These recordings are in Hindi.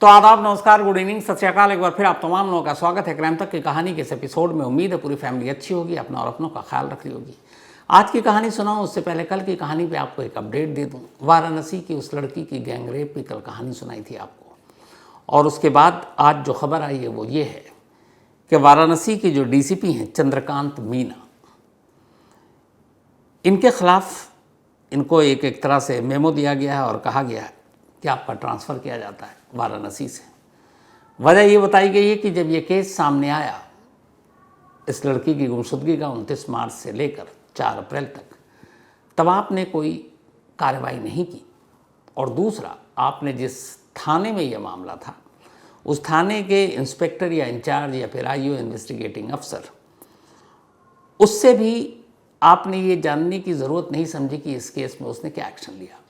तो आदाब, नमस्कार, गुड इवनिंग, सत श्री अकाल। एक बार फिर आप तमाम लोगों का स्वागत है क्राइम तक की कहानी के इस एपिसोड में। उम्मीद है पूरी फैमिली अच्छी होगी, अपना और अपनों का ख्याल रख रही होगी। आज की कहानी सुनाऊं उससे पहले कल की कहानी पे आपको एक अपडेट दे दूं। वाराणसी की उस लड़की की गैंगरेप की कल कहानी सुनाई थी आपको, और उसके बाद आज जो खबर आई है वो ये है कि वाराणसी की जो डीसीपी हैं चंद्रकांत मीना, इनके खिलाफ इनको एक तरह से मेमो दिया गया है और कहा गया है कि आपका ट्रांसफ़र किया जाता है वाराणसी से। वजह ये बताई गई है कि जब ये केस सामने आया इस लड़की की गुमशुदगी का 29 मार्च से लेकर 4 अप्रैल तक, तब आपने कोई कार्रवाई नहीं की। और दूसरा, आपने जिस थाने में यह मामला था उस थाने के इंस्पेक्टर या इंचार्ज या फिर आईओ इन्वेस्टिगेटिंग अफसर, उससे भी आपने ये जानने की ज़रूरत नहीं समझी कि इस केस में उसने क्या एक्शन लिया।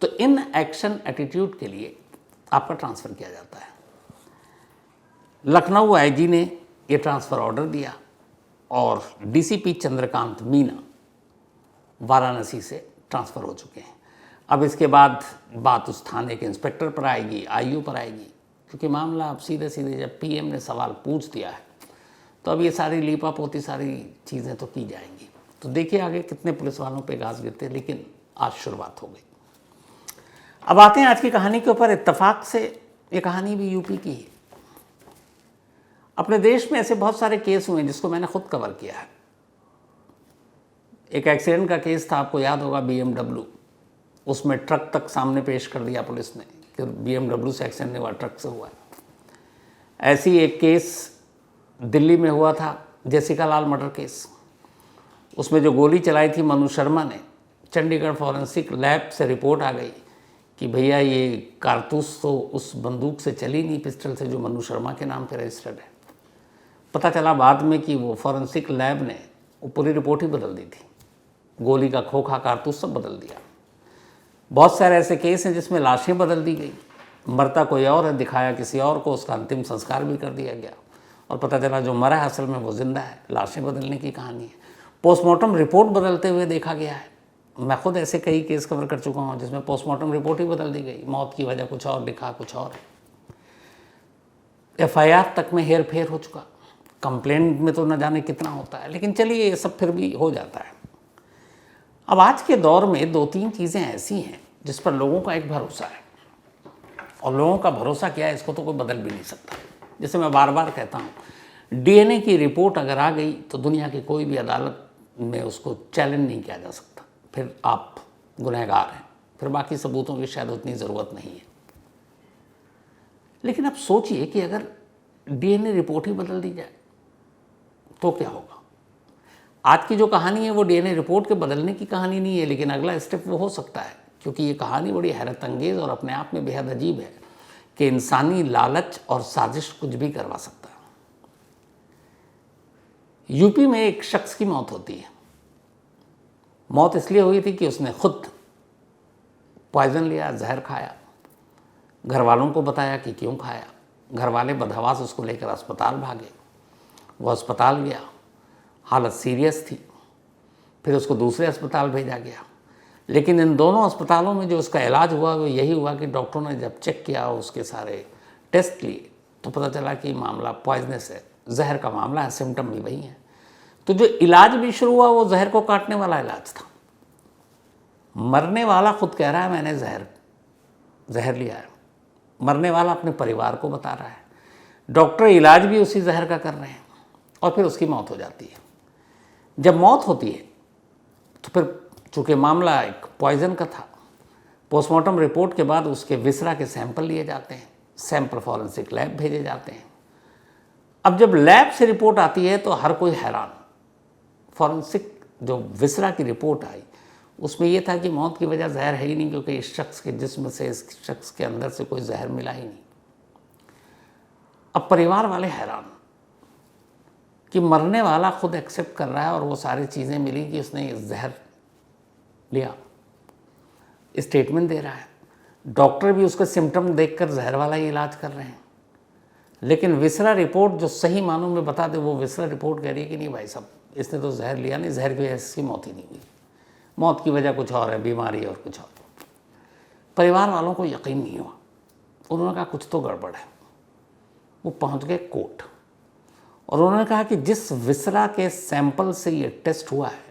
तो इन एक्शन एटीट्यूड के लिए आपका ट्रांसफ़र किया जाता है। लखनऊ आईजी ने ये ट्रांसफ़र ऑर्डर दिया और डीसीपी चंद्रकांत मीना वाराणसी से ट्रांसफ़र हो चुके हैं। अब इसके बाद बात उस थाने के इंस्पेक्टर पर आएगी, आईओ पर आएगी, क्योंकि मामला अब सीधे सीधे जब पीएम ने सवाल पूछ दिया है तो अब ये सारी लीपापोती सारी चीज़ें तो की जाएंगी। तो देखिए आगे कितने पुलिस वालों पे घास गिरते हैं, लेकिन आज शुरुआत हो गई। अब आते हैं आज की कहानी के ऊपर। इत्तेफाक से ये कहानी भी यूपी की है। अपने देश में ऐसे बहुत सारे केस हुए हैं जिसको मैंने खुद कवर किया है। एक एक्सीडेंट का केस था, आपको याद होगा, BMW, उसमें ट्रक तक सामने पेश कर दिया पुलिस ने कि BMW से एक्सीडेंट नहीं हुआ, ट्रक से हुआ। ऐसी एक केस दिल्ली में हुआ था, जेसिका लाल मर्डर केस। उसमें जो गोली चलाई थी मनु शर्मा ने, चंडीगढ़ फॉरेंसिक लैब से रिपोर्ट आ गई कि भैया ये कारतूस तो उस बंदूक से चली नहीं, पिस्टल से, जो मनु शर्मा के नाम पर रजिस्टर्ड है। पता चला बाद में कि वो फॉरेंसिक लैब ने वो पूरी रिपोर्ट ही बदल दी थी, गोली का खोखा, कारतूस सब बदल दिया। बहुत सारे ऐसे केस हैं जिसमें लाशें बदल दी गई, मरता कोई और है, दिखाया किसी और को, उसका अंतिम संस्कार भी कर दिया गया और पता चला जो मरा है असल में वो जिंदा है। लाशें बदलने की कहानी है। पोस्टमार्टम रिपोर्ट बदलते हुए देखा गया है। मैं खुद ऐसे कई केस कवर कर चुका हूँ जिसमें पोस्टमार्टम रिपोर्ट ही बदल दी गई, मौत की वजह कुछ और, लिखा कुछ और। FIR तक में हेर फेर हो चुका। कंप्लेंट में तो न जाने कितना होता है, लेकिन चलिए ये सब फिर भी हो जाता है। अब आज के दौर में 2-3 चीज़ें ऐसी हैं जिस पर लोगों का एक भरोसा है, और लोगों का भरोसा क्या है इसको तो कोई बदल भी नहीं सकता। जैसे मैं बार बार कहता हूँ, DNA की रिपोर्ट अगर आ गई तो दुनिया की कोई भी अदालत में उसको चैलेंज नहीं किया जा सकता, फिर आप गुनहगार हैं, फिर बाकी सबूतों की शायद उतनी ज़रूरत नहीं है। लेकिन अब सोचिए कि अगर DNA रिपोर्ट ही बदल दी जाए तो क्या होगा। आज की जो कहानी है वो DNA रिपोर्ट के बदलने की कहानी नहीं है, लेकिन अगला स्टेप वो हो सकता है, क्योंकि ये कहानी बड़ी हैरत अंगेज़ और अपने आप में बेहद अजीब है कि इंसानी लालच और साजिश कुछ भी करवा सकता है। यूपी में एक शख्स की मौत होती है। मौत इसलिए हुई थी कि उसने खुद पॉइजन लिया, जहर खाया, घर वालों को बताया कि क्यों खाया। घर वाले बदहवास उसको लेकर अस्पताल भागे। वो अस्पताल गया, हालत सीरियस थी, फिर उसको दूसरे अस्पताल भेजा गया। लेकिन इन दोनों अस्पतालों में जो उसका इलाज हुआ वो यही हुआ कि डॉक्टरों ने जब चेक किया, उसके सारे टेस्ट लिए, तो पता चला कि मामला पॉइजनस है, जहर का मामला है, सिम्टम भी वही है। तो जो इलाज भी शुरू हुआ वो जहर को काटने वाला इलाज था। मरने वाला खुद कह रहा है मैंने जहर लिया है, मरने वाला अपने परिवार को बता रहा है, डॉक्टर इलाज भी उसी जहर का कर रहे हैं, और फिर उसकी मौत हो जाती है। जब मौत होती है तो फिर चूँकि मामला एक पॉइजन का था, पोस्टमार्टम रिपोर्ट के बाद उसके विसरा के सैंपल लिए जाते हैं, सैंपल फॉरेंसिक लैब भेजे जाते हैं। अब जब लैब से रिपोर्ट आती है तो हर कोई हैरान। फॉरेंसिक जो विसरा की रिपोर्ट आई उसमें यह था कि मौत की वजह जहर है ही नहीं, क्योंकि इस शख्स के जिस्म से, इस शख्स के अंदर से कोई जहर मिला ही नहीं। अब परिवार वाले हैरान कि मरने वाला खुद एक्सेप्ट कर रहा है और वो सारी चीज़ें मिली कि उसने जहर लिया, स्टेटमेंट दे रहा है, डॉक्टर भी उसका सिम्टम देखकर जहर वाला ही इलाज कर रहे हैं। लेकिन विसरा रिपोर्ट जो सही मानों में बता दे, वो विसरा रिपोर्ट कह रही है कि नहीं भाई साहब, इसने तो जहर लिया नहीं, जहर की वजह से इसकी मौत ही नहीं हुई, मौत की वजह कुछ और है, बीमारी और कुछ और। परिवार वालों को यकीन नहीं हुआ। उन्होंने कहा कुछ तो गड़बड़ है। वो पहुंच गए कोर्ट और उन्होंने कहा कि जिस विसरा के सैंपल से ये टेस्ट हुआ है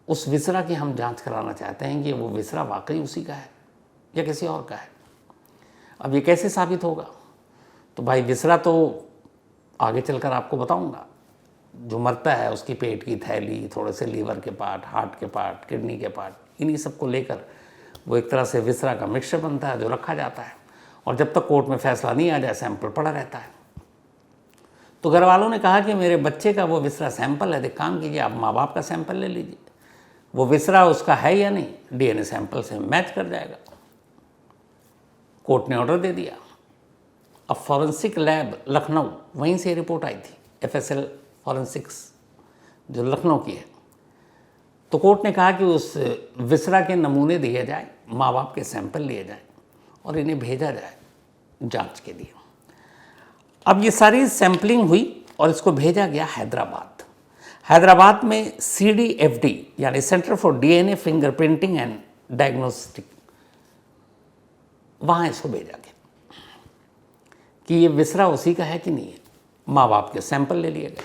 उस विसरा की हम जांच कराना चाहते हैं कि वो विसरा वाकई उसी का है या किसी और का है। अब ये कैसे साबित होगा? तो भाई विसरा तो आगे चलकर आपको बताऊंगा। जो मरता है उसकी पेट की थैली, थोड़े से लीवर के पार्ट, हार्ट के पार्ट, किडनी के पार्ट, इन्हीं सब को लेकर वो एक तरह से विसरा का मिक्सचर बनता है जो रखा जाता है और जब तक कोर्ट में फैसला नहीं आ जाए सैंपल पड़ा रहता है। तो घर वालों ने कहा कि मेरे बच्चे का वो विसरा सैंपल है, एक काम कीजिए आप माँ बाप का सैंपल ले लीजिए, वो विसरा उसका है या नहीं डीएनए सैंपल से मैच कर जाएगा। कोर्ट ने ऑर्डर दे दिया। अब फॉरेंसिक लैब लखनऊ, वहीं से रिपोर्ट आई थी, एफएसएल फॉरेंसिक्स जो लखनऊ की है। तो कोर्ट ने कहा कि उस विसरा के नमूने दिए जाए, माँ बाप के सैंपल लिए जाए और इन्हें भेजा जाए जांच के लिए। अब ये सारी सैंपलिंग हुई और इसको भेजा गया हैदराबाद। हैदराबाद में CDFD यानी centre for DNA fingerprinting and diagnostic, वहाँ इसको भेजा गया कि ये विसरा उसी का है कि नहीं है। माँ बाप के सैंपल ले लिए गए।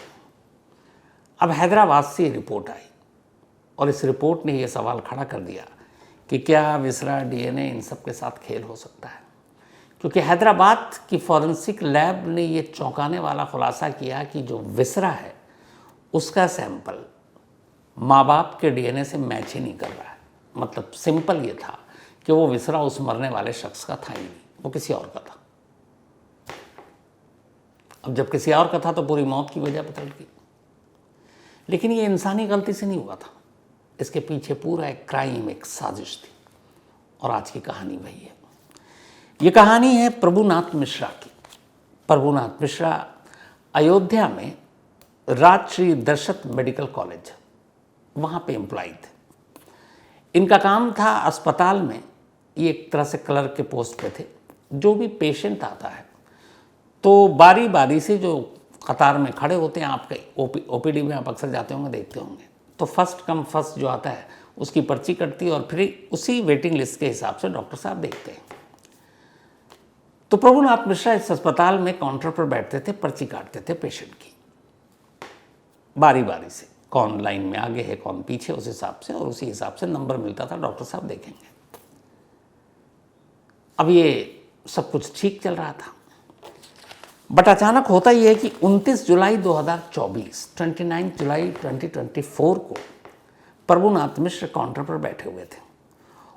अब हैदराबाद से रिपोर्ट आई और इस रिपोर्ट ने ये सवाल खड़ा कर दिया कि क्या विसरा DNA इन सब के साथ खेल हो सकता है, क्योंकि हैदराबाद की फॉरेंसिक लैब ने ये चौंकाने वाला खुलासा किया कि जो विसरा है उसका सैंपल माँ बाप के DNA से मैच ही नहीं कर रहा है। मतलब सिंपल ये था कि वो विसरा उस मरने वाले शख्स का था ही नहीं, वो किसी और का था। अब जब किसी और का था तो पूरी मौत की वजह बदल गई। लेकिन ये इंसानी गलती से नहीं हुआ था, इसके पीछे पूरा एक क्राइम, एक साजिश थी। और आज की कहानी वही है। ये कहानी है प्रभुनाथ मिश्रा की। प्रभुनाथ मिश्रा अयोध्या में राजश्री दर्शत मेडिकल कॉलेज, वहाँ पे एम्प्लॉय थे। इनका काम था अस्पताल में, ये एक तरह से क्लर्क के पोस्ट पे थे। जो भी पेशेंट आता है तो बारी बारी से जो कतार में खड़े होते हैं, आपके OPD में आप अक्सर जाते होंगे, देखते होंगे, तो फर्स्ट कम फर्स्ट जो आता है उसकी पर्ची कटती है और फिर उसी वेटिंग लिस्ट के हिसाब से डॉक्टर साहब देखते हैं। तो प्रभुनाथ मिश्रा इस अस्पताल में काउंटर पर बैठते थे, पर्ची काटते थे पेशेंट की बारी बारी से, कौन लाइन में आगे है कौन पीछे, उस हिसाब से, और उसी हिसाब से नंबर मिलता था, डॉक्टर साहब देखेंगे। अब ये सब कुछ ठीक चल रहा था, बट अचानक होता यह है कि 29 जुलाई 2024, 29 जुलाई 2024 को प्रभुनाथ मिश्र काउंटर पर बैठे हुए थे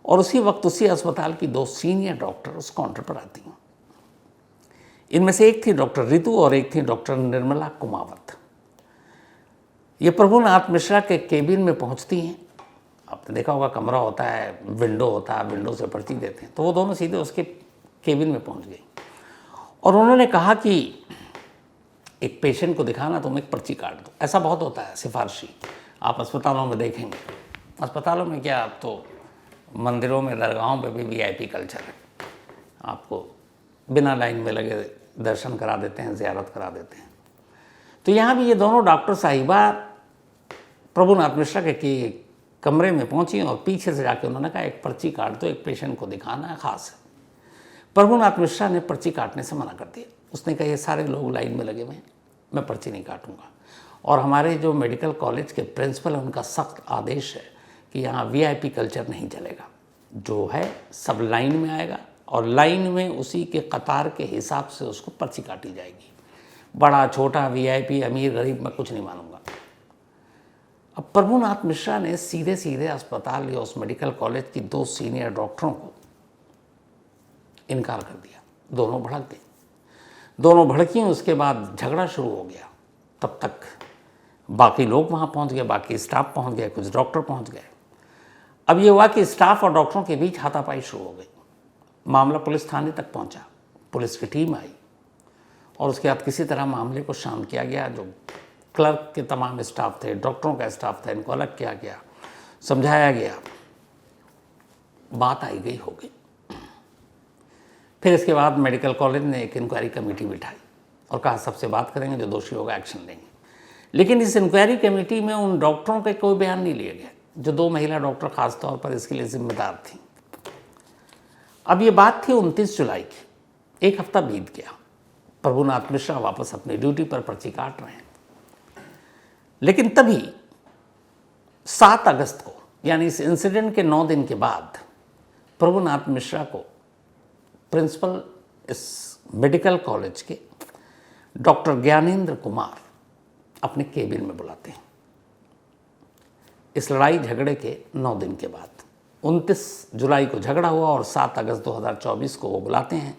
और उसी वक्त उसी अस्पताल की 2 सीनियर डॉक्टर उस काउंटर पर आती हैं। इनमें से एक थी डॉक्टर रितु और एक थी डॉक्टर निर्मला कुमावत। ये प्रभुनाथ मिश्रा के केबिन में पहुंचती हैं। आपने देखा होगा कमरा होता है, विंडो होता है, विंडो से पर्ची देते हैं, तो वो दोनों सीधे उसके केबिन में पहुंच गई और उन्होंने कहा कि एक पेशेंट को दिखाना, तुम एक पर्ची काट दो। ऐसा बहुत होता है सिफारशी, आप अस्पतालों में देखेंगे। अस्पतालों में क्या, आप तो मंदिरों में, दरगाहों पे भी VIP कल्चर है, आपको बिना लाइन में लगे दर्शन करा देते हैं, ज़ियारत करा देते हैं। तो यहाँ भी ये दोनों डॉक्टर साहिबा प्रभुनाथ मिश्रा के कमरे में पहुँची और पीछे से जाके उन्होंने कहा एक पर्ची काट दो, एक पेशेंट को दिखाना है, ख़ास है। प्रभुनाथ मिश्रा ने पर्ची काटने से मना कर दिया। उसने कहा ये सारे लोग लाइन में लगे हुए हैं, मैं पर्ची नहीं काटूंगा। और हमारे जो मेडिकल कॉलेज के प्रिंसिपल हैं उनका सख्त आदेश है कि यहाँ VIP कल्चर नहीं चलेगा, जो है सब लाइन में आएगा और लाइन में उसी के कतार के हिसाब से उसको पर्ची काटी जाएगी। बड़ा छोटा, VIP, अमीर, गरीब, मैं कुछ नहीं मानूंगा। अब प्रभुनाथ मिश्रा ने सीधे सीधे अस्पताल या उस मेडिकल कॉलेज की 2 सीनियर डॉक्टरों को इनकार कर दिया। दोनों भड़क गए, दोनों भड़की। उसके बाद झगड़ा शुरू हो गया। तब तक बाकी लोग वहाँ पहुँच गए, बाकी स्टाफ पहुँच गए, कुछ डॉक्टर पहुँच गए। अब ये हुआ कि स्टाफ और डॉक्टरों के बीच हाथापाई शुरू हो गई। मामला पुलिस थाने तक पहुँचा, पुलिस की टीम आई और उसके बाद किसी तरह मामले को शांत किया गया। जो क्लर्क के तमाम स्टाफ थे, डॉक्टरों का स्टाफ था, इनको अलग किया गया, समझाया गया, बात आई गई हो गई। फिर इसके बाद मेडिकल कॉलेज ने एक इंक्वायरी कमेटी बिठाई और कहा सबसे बात करेंगे, जो दोषी होगा एक्शन लेंगे। लेकिन इस इंक्वायरी कमेटी में उन डॉक्टरों के कोई बयान नहीं लिए गए जो 2 महिला डॉक्टर खास तौर पर इसके लिए जिम्मेदार थी। अब ये बात थी 29 जुलाई की। एक हफ्ता बीत गया, प्रभुनाथ मिश्रा वापस अपनी ड्यूटी पर पर्ची काट रहे हैं। लेकिन तभी 7 अगस्त को, यानी इस इंसिडेंट के 9 दिन के बाद, प्रभुनाथ मिश्रा को प्रिंसिपल इस मेडिकल कॉलेज के डॉक्टर ज्ञानेंद्र कुमार अपने केबिन में बुलाते हैं। इस लड़ाई झगड़े के 9 दिन के बाद 29 जुलाई को झगड़ा हुआ और 7 अगस्त 2024 को वो बुलाते हैं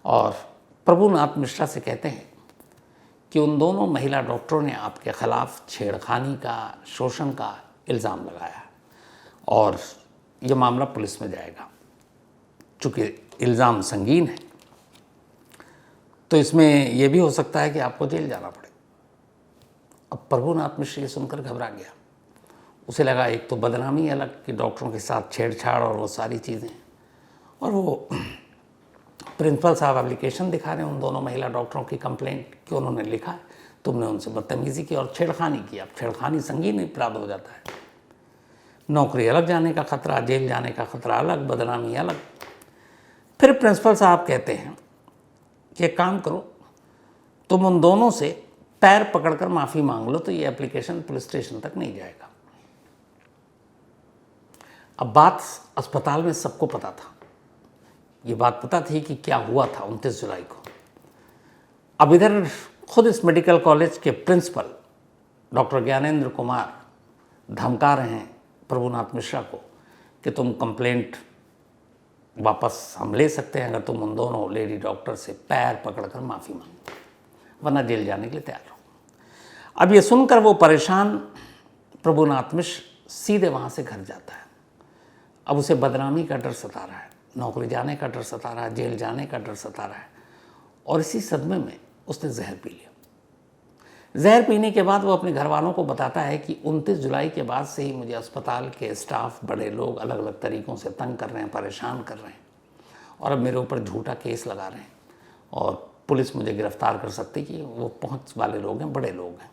और प्रभुनाथ मिश्रा से कहते हैं कि उन दोनों महिला डॉक्टरों ने आपके खिलाफ छेड़खानी का, शोषण का इल्ज़ाम लगाया और ये मामला पुलिस में जाएगा। चूँकि इल्ज़ाम संगीन है तो इसमें यह भी हो सकता है कि आपको जेल जाना पड़े। अब प्रभुनाथ मिश्रा ये सुनकर घबरा गया। उसे लगा एक तो बदनामी अलग कि डॉक्टरों के साथ छेड़छाड़ और वो सारी चीज़ें, और वो प्रिंसिपल साहब एप्लीकेशन दिखा रहे हैं उन दोनों महिला डॉक्टरों की कंप्लेंट कि उन्होंने लिखा है तुमने उनसे बदतमीज़ी की और छेड़खानी की। अब छेड़खानी संगीन अपराध हो जाता है, नौकरी अलग जाने का खतरा, जेल जाने का खतरा अलग, बदनामी अलग। फिर प्रिंसिपल साहब कहते हैं कि एक काम करो, तुम उन दोनों से पैर पकड़कर माफ़ी मांग लो तो ये एप्लीकेशन पुलिस स्टेशन तक नहीं जाएगा। अब बात अस्पताल में सबको पता था, ये बात पता थी कि क्या हुआ था 29 जुलाई को। अब इधर खुद इस मेडिकल कॉलेज के प्रिंसिपल डॉक्टर ज्ञानेंद्र कुमार धमका रहे हैं प्रभुनाथ मिश्रा को कि तुम कंप्लेंट वापस हम ले सकते हैं अगर तुम उन दोनों लेडी डॉक्टर से पैर पकड़कर माफ़ी मांगो, वरना जेल जाने के लिए तैयार हो। अब ये सुनकर वो परेशान प्रभुनाथ मिश्र सीधे वहाँ से घर जाता है। अब उसे बदनामी का डर सता रहा है, नौकरी जाने का डर सता रहा है, जेल जाने का डर सता रहा है, और इसी सदमे में उसने जहर पी लिया। जहर पीने के बाद वो अपने घर वालों को बताता है कि 29 जुलाई के बाद से ही मुझे अस्पताल के स्टाफ, बड़े लोग अलग अलग तरीक़ों से तंग कर रहे हैं, परेशान कर रहे हैं, और अब मेरे ऊपर झूठा केस लगा रहे हैं और पुलिस मुझे गिरफ्तार कर सकती कि वो पहुंच वाले लोग हैं, बड़े लोग हैं।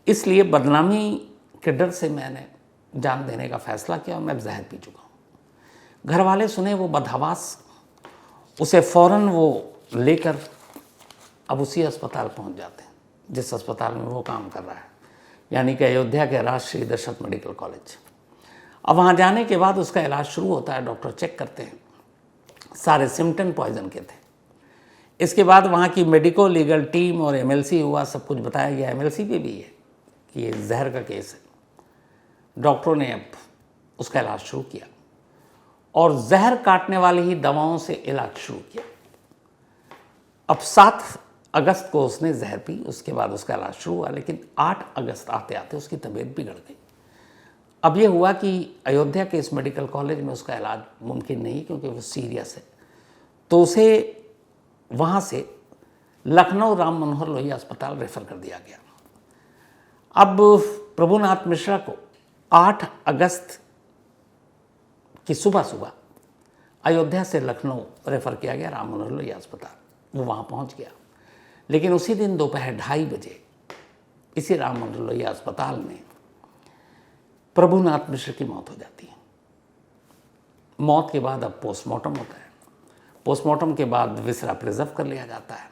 इसलिए बदनामी के डर से मैंने जान देने का फ़ैसला किया और मैं जहर पी चुका हूँ। घर वाले सुने वो बदहवास, उसे फ़ौरन वो लेकर अब उसी अस्पताल पहुँच जाते हैं जिस अस्पताल में वो काम कर रहा है, यानी कि अयोध्या के राजश्री दशरथ मेडिकल कॉलेज। अब वहाँ जाने के बाद उसका इलाज शुरू होता है, डॉक्टर चेक करते हैं, सारे सिम्टम पॉइजन के थे। इसके बाद वहाँ की मेडिको लीगल टीम और एमएलसी हुआ, सब कुछ बताया गया। एमएलसी पे भी है कि ये जहर का केस है। डॉक्टरों ने अब उसका इलाज शुरू किया और जहर काटने वाली ही दवाओं से इलाज शुरू किया। अब 7 अगस्त को उसने जहर पी, उसके बाद उसका इलाज शुरू हुआ, लेकिन 8 अगस्त आते आते उसकी तबीयत बिगड़ गई। अब ये हुआ कि अयोध्या के इस मेडिकल कॉलेज में उसका इलाज मुमकिन नहीं क्योंकि वो सीरियस है, तो उसे वहाँ से लखनऊ राम मनोहर लोहिया अस्पताल रेफ़र कर दिया गया। अब प्रभुनाथ मिश्रा को 8 अगस्त की सुबह सुबह अयोध्या से लखनऊ रेफ़र किया गया राम मनोहर लोहिया अस्पताल। वो वहाँ पहुँच गया, लेकिन उसी दिन दोपहर 2:30 बजे इसी राम मनोहर लोहिया अस्पताल में प्रभुनाथ मिश्र की मौत हो जाती है। मौत के बाद अब पोस्टमार्टम होता है। पोस्टमार्टम के बाद विसरा प्रिजर्व कर लिया जाता है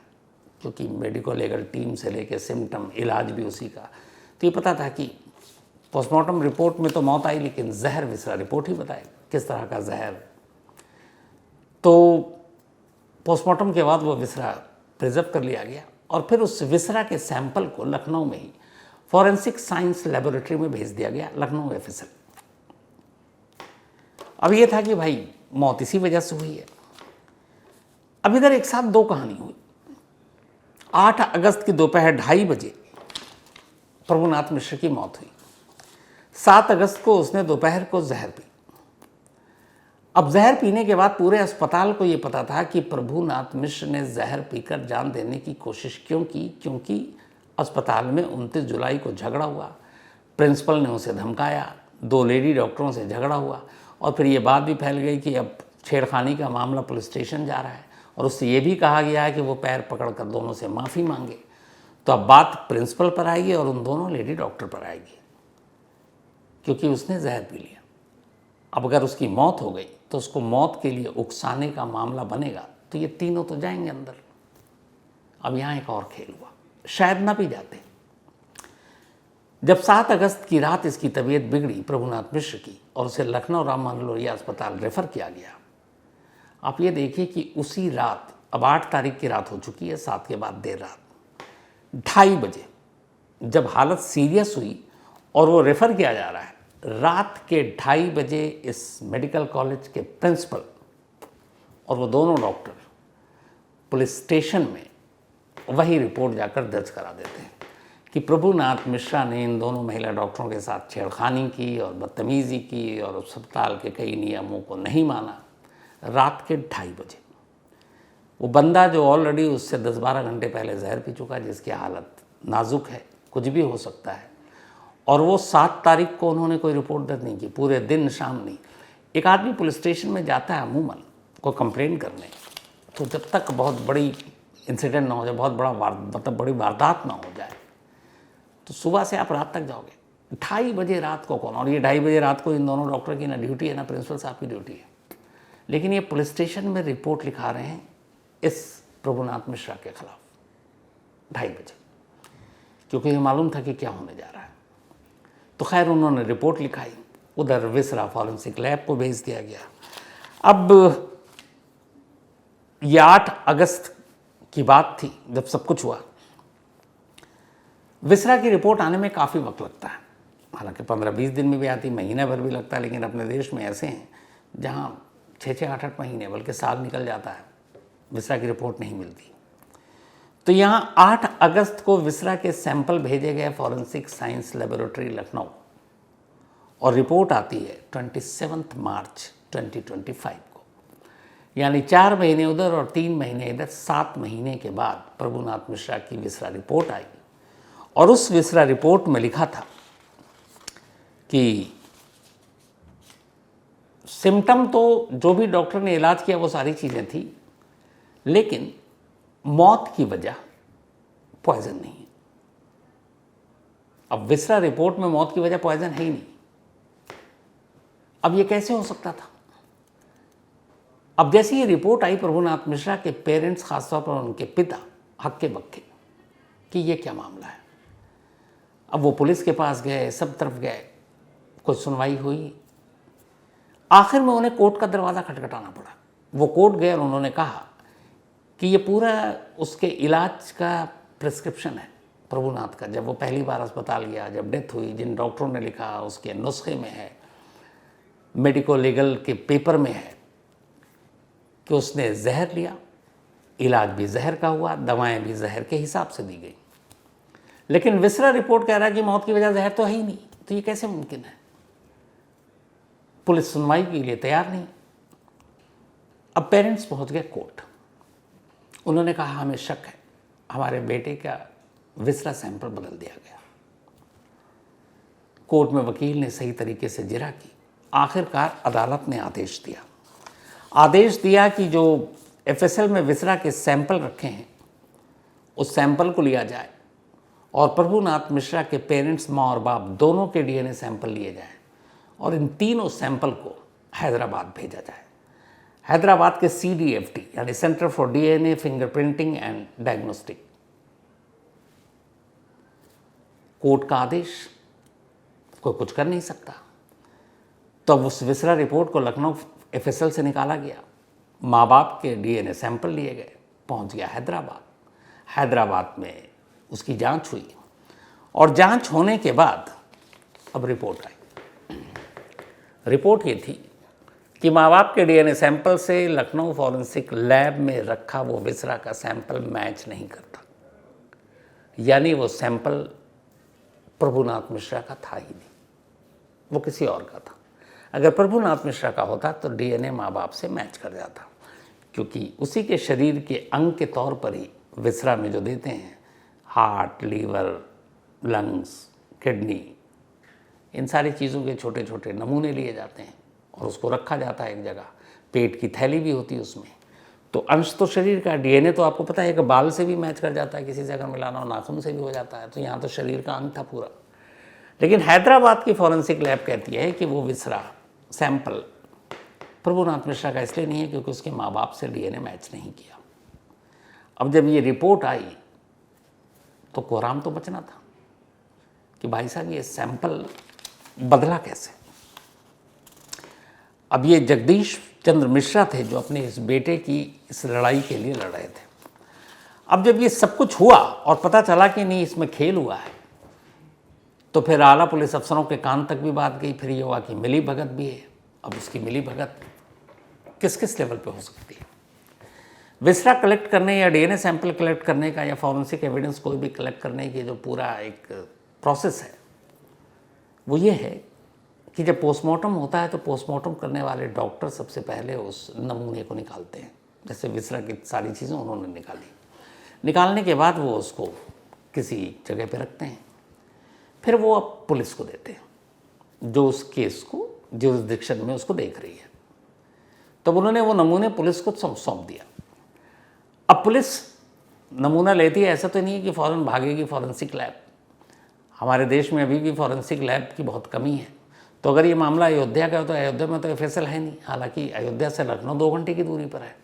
क्योंकि मेडिको लीगल टीम से लेकर सिम्टम, इलाज भी उसी का। तो ये पता था कि पोस्टमार्टम रिपोर्ट में तो मौत आई, लेकिन जहर विसरा रिपोर्ट ही बताए किस तरह का जहर। तो पोस्टमार्टम के बाद वो विसरा प्रिजर्व कर लिया गया और फिर उस विसरा के सैंपल को लखनऊ में ही फॉरेंसिक साइंस लेबोरेटरी में भेज दिया गया, लखनऊ एफएसएल। अब ये था कि भाई मौत इसी वजह से हुई है। अब इधर एक साथ 2 कहानी हुई। 8 अगस्त की दोपहर 2:30 बजे प्रभुनाथ मिश्र की मौत हुई। 7 अगस्त को उसने दोपहर को जहर पी। अब जहर पीने के बाद पूरे अस्पताल को ये पता था कि प्रभुनाथ मिश्र ने जहर पीकर जान देने की कोशिश क्यों की, क्योंकि अस्पताल में 29 जुलाई को झगड़ा हुआ, प्रिंसिपल ने उसे धमकाया, 2 लेडी डॉक्टरों से झगड़ा हुआ और फिर ये बात भी फैल गई कि अब छेड़खानी का मामला पुलिस स्टेशन जा रहा है और उससे ये भी कहा गया है कि वो पैर पकड़कर दोनों से माफ़ी मांगे। तो अब बात प्रिंसिपल पर आएगी और उन दोनों लेडी डॉक्टर पर आएगी क्योंकि उसने जहर पी लिया। अब अगर उसकी मौत हो गई तो उसको मौत के लिए उकसाने का मामला बनेगा तो ये तीनों तो जाएंगे अंदर। अब यहाँ एक और खेल हुआ, शायद ना भी जाते। जब 7 अगस्त की रात इसकी तबीयत बिगड़ी प्रभुनाथ मिश्र की और उसे लखनऊ राम मनोहर लोहिया अस्पताल रेफर किया गया। आप ये देखिए कि उसी रात, अब 8 तारीख की रात हो चुकी है, 7 के बाद देर रात 2:30 बजे जब हालत सीरियस हुई और वो रेफ़र किया जा रहा है, रात के 2:30 बजे इस मेडिकल कॉलेज के प्रिंसिपल और वो दोनों डॉक्टर पुलिस स्टेशन में वही रिपोर्ट जाकर दर्ज करा देते हैं कि प्रभुनाथ मिश्रा ने इन दोनों महिला डॉक्टरों के साथ छेड़खानी की और बदतमीज़ी की और अस्पताल के कई नियमों को नहीं माना। रात के 2:30 बजे वो बंदा जो ऑलरेडी उससे 10-12 घंटे पहले जहर पी चुका है, जिसकी हालत नाजुक है, कुछ भी हो सकता है, और वो 7 तारीख को उन्होंने कोई रिपोर्ट दर्ज नहीं की, पूरे दिन शाम नहीं। एक आदमी पुलिस स्टेशन में जाता है अमूमन को कंप्लेन करने, तो जब तक बहुत बड़ी इंसिडेंट ना हो जाए, बहुत बड़ा मतलब बड़ी वारदात ना हो जाए, तो सुबह से आप रात तक जाओगे। 2:30 बजे रात को कौन, और ये 2:30 बजे रात को इन दोनों डॉक्टर की ना ड्यूटी है ना प्रिंसिपल साहब की ड्यूटी है, लेकिन ये पुलिस स्टेशन में रिपोर्ट लिखा रहे हैं इस प्रभुनाथ मिश्रा के खिलाफ 2:30 बजे, क्योंकि ये मालूम था कि क्या होने जा रहा है। तो खैर उन्होंने रिपोर्ट लिखाई, उधर विसरा फॉरेंसिक लैब को भेज दिया गया। अब ये 8 अगस्त की बात थी जब सब कुछ हुआ। विसरा की रिपोर्ट आने में काफ़ी वक्त लगता है, हालांकि 15-20 दिन में भी आती, महीने भर भी लगता है, लेकिन अपने देश में ऐसे हैं जहां 6-6, 8-8 महीने बल्कि साल निकल जाता है, विसरा की रिपोर्ट नहीं मिलती। तो यहाँ 8 अगस्त को विसरा के सैंपल भेजे गए फॉरेंसिक साइंस लेबोरेटरी लखनऊ और रिपोर्ट आती है 27 मार्च 2025 को, यानी 4 महीने उधर और 3 महीने इधर, 7 महीने के बाद प्रभुनाथ मिश्रा की विसरा रिपोर्ट आई। और उस विसरा रिपोर्ट में लिखा था कि सिम्टम तो जो भी डॉक्टर ने इलाज किया वो सारी चीज़ें थी, लेकिन मौत की वजह पॉइजन नहीं है। अब विसरा रिपोर्ट में मौत की वजह पॉइजन है ही नहीं। अब ये कैसे हो सकता था? अब जैसे ये रिपोर्ट आई, प्रभुनाथ मिश्रा के पेरेंट्स, खासतौर पर उनके पिता हक्के बक्के कि ये क्या मामला है। अब वो पुलिस के पास गए, सब तरफ गए, कुछ सुनवाई हुई। आखिर में उन्हें कोर्ट का दरवाज़ा खटखटाना पड़ा। वो कोर्ट गए और उन्होंने कहा कि ये पूरा उसके इलाज का प्रिस्क्रिप्शन है प्रभुनाथ का, जब वो पहली बार अस्पताल गया, जब डेथ हुई, जिन डॉक्टरों ने लिखा उसके नुस्खे में है, मेडिको लीगल के पेपर में है कि उसने जहर लिया, इलाज भी जहर का हुआ, दवाएं भी जहर के हिसाब से दी गई। लेकिन विसरा रिपोर्ट कह रहा है कि मौत की वजह जहर तो है ही नहीं, तो ये कैसे मुमकिन है? पुलिस सुनवाई के लिए तैयार नहीं। अब पेरेंट्स पहुंच गए कोर्ट। उन्होंने कहा हमें शक है, हमारे बेटे का विसरा सैंपल बदल दिया गया। कोर्ट में वकील ने सही तरीके से जिरा की। आखिरकार अदालत ने आदेश दिया कि जो एफएसएल में विसरा के सैंपल रखे हैं उस सैंपल को लिया जाए और प्रभुनाथ मिश्रा के पेरेंट्स, माँ और बाप दोनों के डीएनए सैंपल लिए जाएं और इन तीनों सैंपल को हैदराबाद भेजा जाए। हैदराबाद के CDFT यानी centre for DNA fingerprinting and diagnostic. Court का आदेश, कोई कुछ कर नहीं सकता। तो अब उस विसरा रिपोर्ट को लखनऊ एफएसएल से निकाला गया, माँ बाप के DNA सैंपल लिए गए, पहुंच गया हैदराबाद। हैदराबाद में उसकी जांच हुई और जांच होने के बाद अब रिपोर्ट आई। रिपोर्ट ये थी कि माँ बाप के DNA सैंपल से लखनऊ फॉरेंसिक लैब में रखा वो विसरा का सैंपल मैच नहीं करता, यानी वो सैंपल प्रभुनाथ मिश्रा का था ही नहीं, वो किसी और का था। अगर प्रभुनाथ मिश्रा का होता तो DNA माँ बाप से मैच कर जाता, क्योंकि उसी के शरीर के अंग के तौर पर ही विसरा में जो देते हैं, हार्ट, लीवर, लंग्स, किडनी, इन सारी चीज़ों के छोटे छोटे नमूने लिए जाते हैं और उसको रखा जाता है एक जगह। पेट की थैली भी होती है उसमें। तो अंश तो शरीर का, DNA तो आपको पता है कि बाल से भी मैच कर जाता है, किसी से अगर मिलाना हो नाखून से भी हो जाता है, तो यहाँ तो शरीर का अंग था पूरा। लेकिन हैदराबाद की फॉरेंसिक लैब कहती है कि वो विसरा सैंपल प्रभुनाथ मिश्रा का इसलिए नहीं है क्योंकि उसके माँ बाप से डीएनए मैच नहीं किया। अब जब ये रिपोर्ट आई तो कोहराम तो बचना था कि भाई साहब ये सैंपल बदला कैसे। अब ये जगदीश चंद्र मिश्रा थे जो अपने इस बेटे की इस लड़ाई के लिए लड़ रहे थे। अब जब ये सब कुछ हुआ और पता चला कि नहीं इसमें खेल हुआ है, तो फिर आला पुलिस अफसरों के कान तक भी बात गई। फिर ये हुआ कि मिली भगत भी है। अब उसकी मिली भगत किस किस लेवल पे हो सकती है। विसरा कलेक्ट करने या डीएनए सैंपल कलेक्ट करने का या फॉरेंसिक एविडेंस कोई भी कलेक्ट करने की जो पूरा एक प्रोसेस है वो ये है कि जब पोस्टमार्टम होता है तो पोस्टमार्टम करने वाले डॉक्टर सबसे पहले उस नमूने को निकालते हैं। जैसे विसरा की सारी चीज़ें उन्होंने निकाली, निकालने के बाद वो उसको किसी जगह पे रखते हैं। फिर वो अब पुलिस को देते हैं जो उस केस को ज्यूरिसडिक्शन में उसको देख रही है। तब उन्होंने वो नमूने पुलिस को सौंप दिया। अब पुलिस नमूना लेती है, ऐसा तो नहीं है कि फ़ौरन भागेगी फॉरेंसिक लैब। हमारे देश में अभी भी फॉरेंसिक लैब की बहुत कमी है। तो अगर ये मामला अयोध्या का है तो अयोध्या में तो एफएसएल है नहीं, हालांकि अयोध्या से लखनऊ 2 घंटे की दूरी पर है।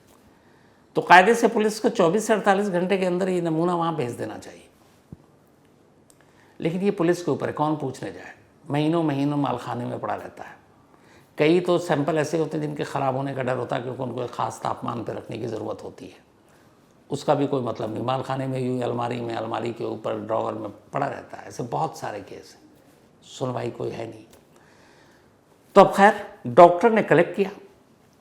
तो कायदे से पुलिस को 24 से 48 घंटे के अंदर ये नमूना वहाँ भेज देना चाहिए। लेकिन ये पुलिस के ऊपर है, कौन पूछने जाए। महीनों महीनों मालखाने में पड़ा रहता है। कई तो सैंपल ऐसे होते हैं जिनके ख़राब होने का डर होता है क्योंकि उनको एक ख़ास तापमान पर रखने की ज़रूरत होती है। उसका भी कोई मतलब नहीं, मालखाने में यूँ अलमारी के ऊपर ड्रॉवर में पड़ा रहता है। ऐसे बहुत सारे केस हैं, सुनवाई कोई है नहीं। तो अब खैर डॉक्टर ने कलेक्ट किया,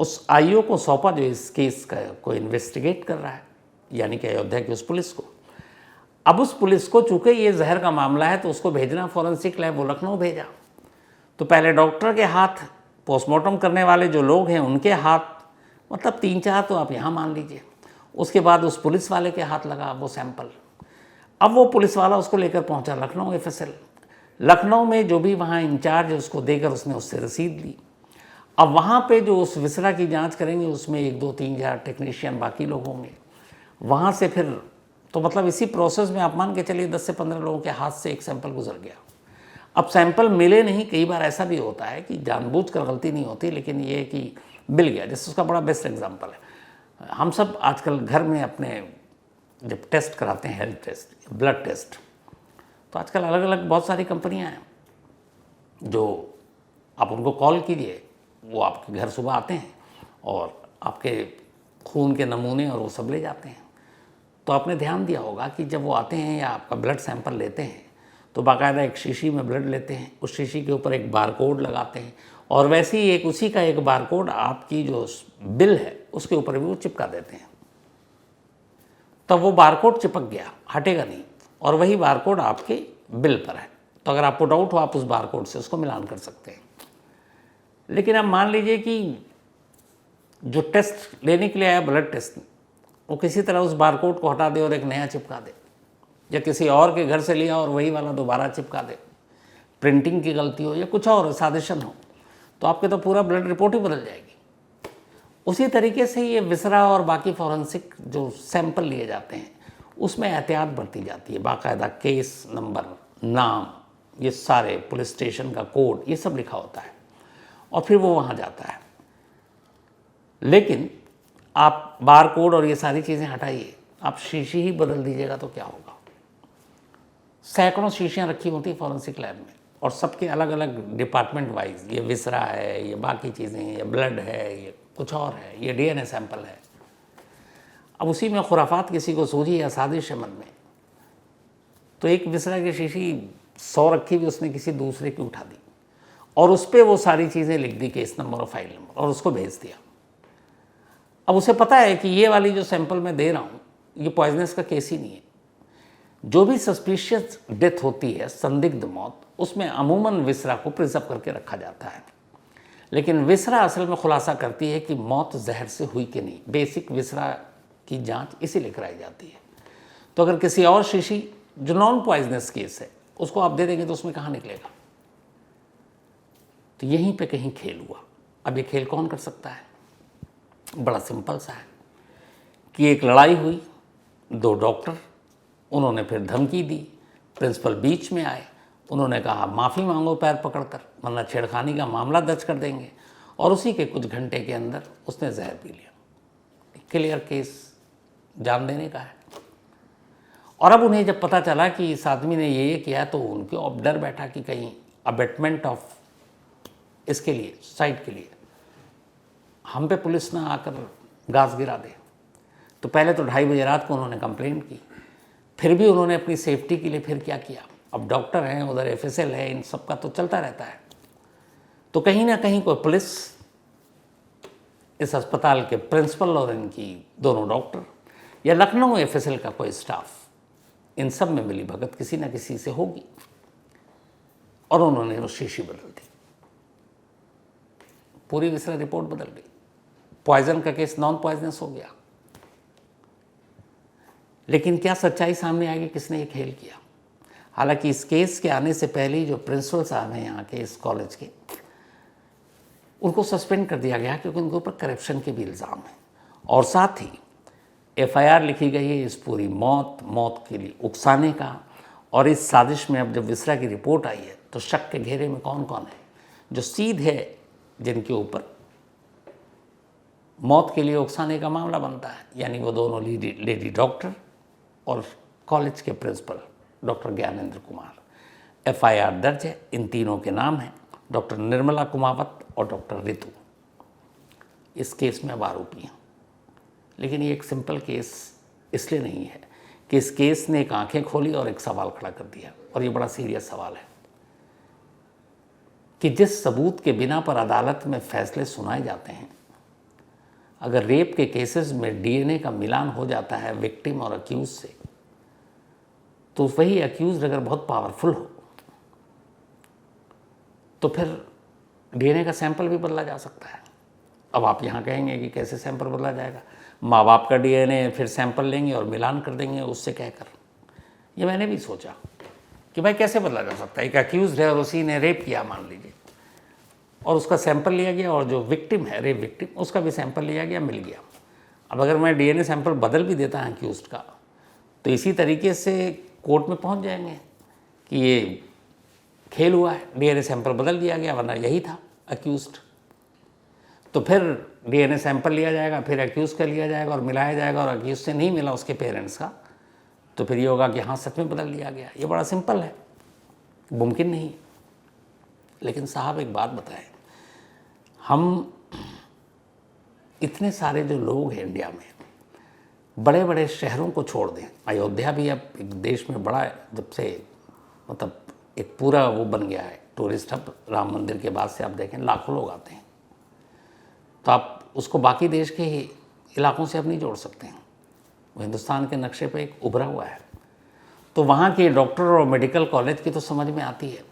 उस आईओ को सौंपा जो इस केस का को इन्वेस्टिगेट कर रहा है, यानी कि अयोध्या की उस पुलिस को। अब उस पुलिस को चूँकि ये जहर का मामला है तो उसको भेजना फॉरेंसिक लैब, वो लखनऊ भेजा। तो पहले डॉक्टर के हाथ, पोस्टमार्टम करने वाले जो लोग हैं उनके हाथ, मतलब 3-4 तो आप यहाँ मान लीजिए। उसके बाद उस पुलिस वाले के हाथ लगा वो सैंपल। अब वो पुलिस वाला उसको लेकर पहुंचा लखनऊ एफएसएल। लखनऊ में जो भी वहाँ इंचार्ज है उसको देकर उसने उससे रसीद ली। अब वहाँ पे जो उस विसरा की जांच करेंगे उसमें 1, 2, 3 4 टेक्नीशियन बाकी लोग होंगे। वहाँ से फिर तो मतलब इसी प्रोसेस में आप मान के चलिए 10 से 15 लोगों के हाथ से एक सैंपल गुजर गया। अब सैंपल मिले नहीं, कई बार ऐसा भी होता है कि जानबूझकर गलती नहीं होती, लेकिन ये कि मिल गया। जैसे उसका बड़ा बेस्ट एग्जाम्पल है, हम सब आजकल घर में अपने जब टेस्ट कराते हैं, हेल्थ टेस्ट, ब्लड टेस्ट, तो आजकल अलग अलग बहुत सारी कंपनियां हैं जो आप उनको कॉल कीजिए, वो आपके घर सुबह आते हैं और आपके खून के नमूने और वो सब ले जाते हैं। तो आपने ध्यान दिया होगा कि जब वो आते हैं या आपका ब्लड सैंपल लेते हैं तो बाकायदा एक शीशी में ब्लड लेते हैं, उस शीशी के ऊपर एक बारकोड लगाते हैं और वैसे ही एक उसी का एक बारकोड आपकी जो बिल है उसके ऊपर भी वो चिपका देते हैं। तब वो बारकोड चिपक गया, हटेगा नहीं, और वही बारकोड आपके बिल पर है। तो अगर आप पुट आउट हो आप उस बारकोड से उसको मिलान कर सकते हैं। लेकिन अब मान लीजिए कि जो टेस्ट लेने के लिए आया ब्लड टेस्ट, वो किसी तरह उस बारकोड को हटा दे और एक नया चिपका दे, या किसी और के घर से लिया और वही वाला दोबारा चिपका दे, प्रिंटिंग की गलती हो या कुछ और साजिशन हो, तो आपके तो पूरा ब्लड रिपोर्ट ही बदल जाएगी। उसी तरीके से ये विसरा और बाकी फॉरेंसिक जो सैंपल लिए जाते हैं उसमें एहतियात बरती जाती है। बाकायदा केस नंबर, नाम, ये सारे पुलिस स्टेशन का कोड, ये सब लिखा होता है और फिर वो वहाँ जाता है। लेकिन आप बार कोड और ये सारी चीज़ें हटाइए, आप शीशी ही बदल दीजिएगा तो क्या होगा। सैकड़ों शीशियाँ रखी होती हैं फॉरेंसिक लैब में और सबके अलग अलग डिपार्टमेंट वाइज, ये विसरा है, ये बाकी चीज़ें हैं, ये ब्लड है, ये कुछ और है, ये डीएनए सैंपल है। अब उसी में खुराफात किसी को सूझी या साजिश है मन में, तो एक विसरा की शीशी 100 रखी हुई उसने किसी दूसरे की उठा दी और उस पर वो सारी चीज़ें लिख दी, केस नंबर और फाइल नंबर, और उसको भेज दिया। अब उसे पता है कि ये वाली जो सैंपल मैं दे रहा हूँ ये पॉइजनस का केस ही नहीं है। जो भी सस्पिशियस डेथ होती है, संदिग्ध मौत, उसमें अमूमन विसरा को प्रिजर्व करके रखा जाता है। लेकिन विसरा असल में खुलासा करती है कि मौत जहर से हुई कि नहीं। बेसिक विसरा की जांच इसीलिए कराई जाती है। तो अगर किसी और शीशी जो नॉन पॉइजनस केस है उसको आप दे देंगे तो उसमें कहाँ निकलेगा। तो यहीं पे कहीं खेल हुआ। अब ये खेल कौन कर सकता है? बड़ा सिंपल सा है कि एक लड़ाई हुई, 2 डॉक्टर, उन्होंने फिर धमकी दी, प्रिंसिपल बीच में आए, उन्होंने कहा माफ़ी मांगो पैर पकड़कर वरना छेड़खानी का मामला दर्ज कर देंगे। और उसी के कुछ घंटे के अंदर उसने जहर पी लिया। क्लियर केस, जान देने का है। और अब उन्हें जब पता चला कि इस आदमी ने ये किया तो उनको अब डर बैठा कि कहीं अबेटमेंट ऑफ इसके लिए, सुसाइड के लिए हम पे पुलिस ना आकर गाज गिरा दे। तो पहले तो 2:30 बजे रात को उन्होंने कंप्लेंट की। फिर भी उन्होंने अपनी सेफ्टी के लिए फिर क्या किया, अब डॉक्टर हैं, उधर FSL है, इन सब का तो चलता रहता है। तो कहीं ना कहीं कोई पुलिस, इस अस्पताल के प्रिंसिपल और इनकी दोनों डॉक्टर, या लखनऊ FSL का कोई स्टाफ, इन सब में मिली भगत किसी ना किसी से होगी और उन्होंने वो शीशी बदल दी। पूरी विसरा रिपोर्ट बदल गई। पॉइजन का केस नॉन पॉइजनस हो गया। लेकिन क्या सच्चाई सामने आएगी, किसने ये खेल किया? हालांकि इस केस के आने से पहले ही जो प्रिंसिपल साहब हैं यहाँ के इस कॉलेज के, उनको सस्पेंड कर दिया गया क्योंकि उनके ऊपर करप्शन के भी इल्ज़ाम हैं। और साथ ही FIR लिखी गई है इस पूरी मौत के लिए उकसाने का। और इस साजिश में अब जब विसरा की रिपोर्ट आई है तो शक के घेरे में कौन कौन है जो सीधे जिनके ऊपर मौत के लिए उकसाने का मामला बनता है, यानी वो दोनों लेडी डॉक्टर और कॉलेज के principal doctor Gyanendra Kumar. FIR दर्ज है, इन तीनों के नाम हैं, डॉक्टर निर्मला कुमावत और डॉक्टर रितु। इस केस में अब आरोपी हैं। लेकिन ये एक सिंपल केस इसलिए नहीं है कि इस केस ने एक आंखें खोली और एक सवाल खड़ा कर दिया, और ये बड़ा सीरियस सवाल है कि जिस सबूत के बिना पर अदालत में फैसले सुनाए जाते हैं, अगर रेप के केसेस में DNA का मिलान हो जाता है विक्टिम और अक्यूज से, तो वही अक्यूज अगर बहुत पावरफुल हो तो फिर DNA का सैंपल भी बदला जा सकता है। अब आप यहाँ कहेंगे कि कैसे सैंपल बदला जाएगा? माँ बाप का DNA फिर सैंपल लेंगे और मिलान कर देंगे उससे कहकर। ये मैंने भी सोचा कि भाई कैसे बदला जा सकता है? एक अक्यूज है और उसी ने रेप किया मान लीजिए, और उसका सैंपल लिया गया, और जो विक्टिम है, रेप विक्टिम, उसका भी सैंपल लिया गया, मिल गया। अब अगर मैं DNA सैंपल बदल भी देता है अक्यूज का, तो इसी तरीके से कोर्ट में पहुंच जाएंगे कि ये खेल हुआ है, DNA सैंपल बदल दिया गया, वरना यही था अक्यूज्ड। तो फिर DNA सैंपल लिया जाएगा, फिर अक्यूज का लिया जाएगा और मिलाया जाएगा, और अक्यूज से नहीं मिला उसके पेरेंट्स का, तो फिर ये होगा कि हाँ सच में बदल दिया गया। ये बड़ा सिंपल है, मुमकिन नहीं। लेकिन साहब एक बात बताएं, हम इतने सारे जो लोग हैं इंडिया में, बड़े बड़े शहरों को छोड़ दें, अयोध्या भी अब एक देश में बड़ा, जब से मतलब एक पूरा वो बन गया है टूरिस्ट हब, राम मंदिर के बाद से आप देखें लाखों लोग आते हैं, तो आप उसको बाकी देश के इलाकों से अब नहीं जोड़ सकते हैं। वो हिंदुस्तान के नक्शे पे एक उभरा हुआ है। तो वहाँ के डॉक्टर और मेडिकल कॉलेज की तो समझ में आती है,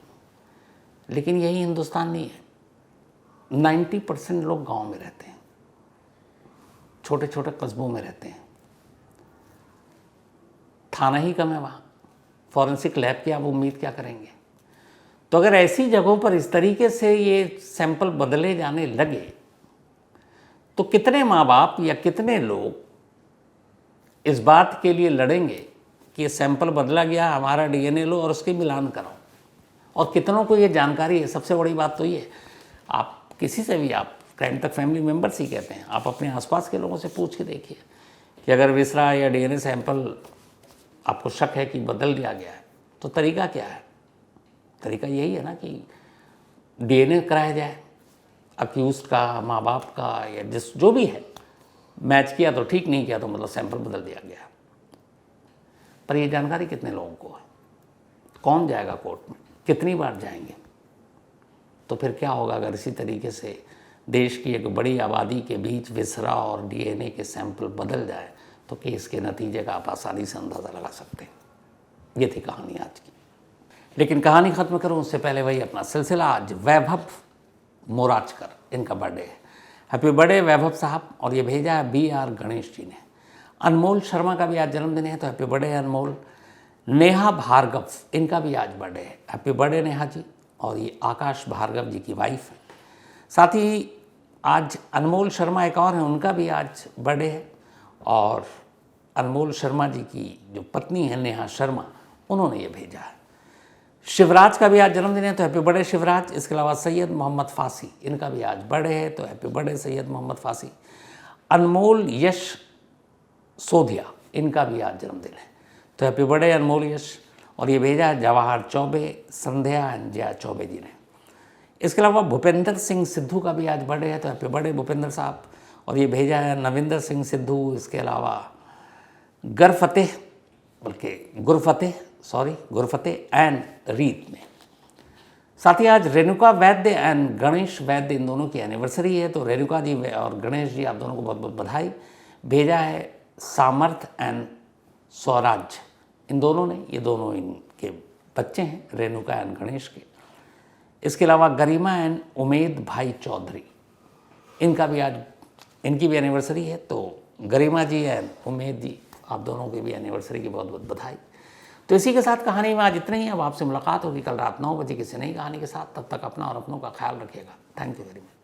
लेकिन यही हिंदुस्तान नहीं है। 90% लोग गांव में रहते हैं, छोटे छोटे कस्बों में रहते हैं, थाना ही कम है वहाँ, फॉरेंसिक लैब की आप उम्मीद क्या करेंगे? तो अगर ऐसी जगहों पर इस तरीके से ये सैंपल बदले जाने लगे, तो कितने माँ बाप या कितने लोग इस बात के लिए लड़ेंगे कि ये सैंपल बदला गया, हमारा DNA लो और उसके मिलान कराओ? और कितनों को ये जानकारी है? सबसे बड़ी बात तो ये है, आप किसी से भी, आप क्राइम तक फैमिली मेम्बर्स ही कहते हैं, आप अपने आसपास के लोगों से पूछ के देखिए कि अगर विसरा या DNA सैंपल आपको शक है कि बदल दिया गया है, तो तरीका क्या है? तरीका यही है ना कि DNA कराया जाए, अक्यूज का, माँ बाप का, या जिस जो भी है, मैच किया तो ठीक, नहीं किया तो मतलब सैंपल बदल दिया गया। पर ये जानकारी कितने लोगों को है? कौन जाएगा कोर्ट में? कितनी बार जाएंगे? तो फिर क्या होगा अगर इसी तरीके से देश की एक बड़ी आबादी के बीच विसरा और DNA के सैंपल बदल जाए, तो केस के नतीजे का आप आसानी से अंदाज़ा लगा सकते हैं। ये थी कहानी आज की। लेकिन कहानी ख़त्म करूँ उससे पहले वही अपना सिलसिला। आज वैभव मोराजकर, इनका बर्थडे है। हैप्पी बर्थडे वैभव साहब। और ये भेजा है BR गणेश जी ने। अनमोल शर्मा का भी आज जन्मदिन है, तो हैप्पी बर्थडे अनमोल। नेहा भार्गव, इनका भी आज बर्थडे है, हैप्पी बर्थडे नेहा जी। और ये आकाश भार्गव जी की वाइफ है। साथ ही आज अनमोल शर्मा एक और हैं, उनका भी आज बर्थडे है। और अनमोल शर्मा जी की जो पत्नी है नेहा शर्मा, उन्होंने ये भेजा है। शिवराज का भी आज जन्मदिन है तो हैप्पी बर्थडे शिवराज। इसके अलावा सैयद मोहम्मद फासी, इनका भी आज बर्थडे है तो हैप्पी बर्थडे सैयद मोहम्मद फासी। अनमोल यश सोधिया, इनका भी आज जन्मदिन है तो हैप्पी बर्थडे अनमोल यश। और ये भेजा है जवाहर चौबे, संध्या एंड जया चौबे जी ने। इसके अलावा भूपेंद्र सिंह सिद्धू का भी आज बर्थडे है तो हैप्पी बर्थडे भूपेंद्र साहब। और ये भेजा है नविंदर सिंह सिद्धू। इसके अलावा गुरफतेह एंड रीत ने। साथ ही आज रेणुका वैद्य एंड गणेश वैद्य, इन दोनों की एनिवर्सरी है तो रेणुका जी और गणेश जी आप दोनों को बहुत बहुत बधाई। भेजा है सामर्थ एंड स्वराज, इन दोनों ने, ये दोनों इनके बच्चे हैं रेणुका एंड गणेश के। इसके अलावा गरिमा एंड उमेद भाई चौधरी, इनका भी आज, इनकी भी एनिवर्सरी है तो गरिमा जी एंड उमेद जी आप दोनों की भी एनिवर्सरी की बहुत बहुत बधाई। तो इसी के साथ कहानी में आज इतना ही। अब आपसे मुलाकात होगी कल रात 9 बजे किसी नई कहानी के साथ। तब तक अपना और अपनों का ख्याल रखिएगा। Thank you very much.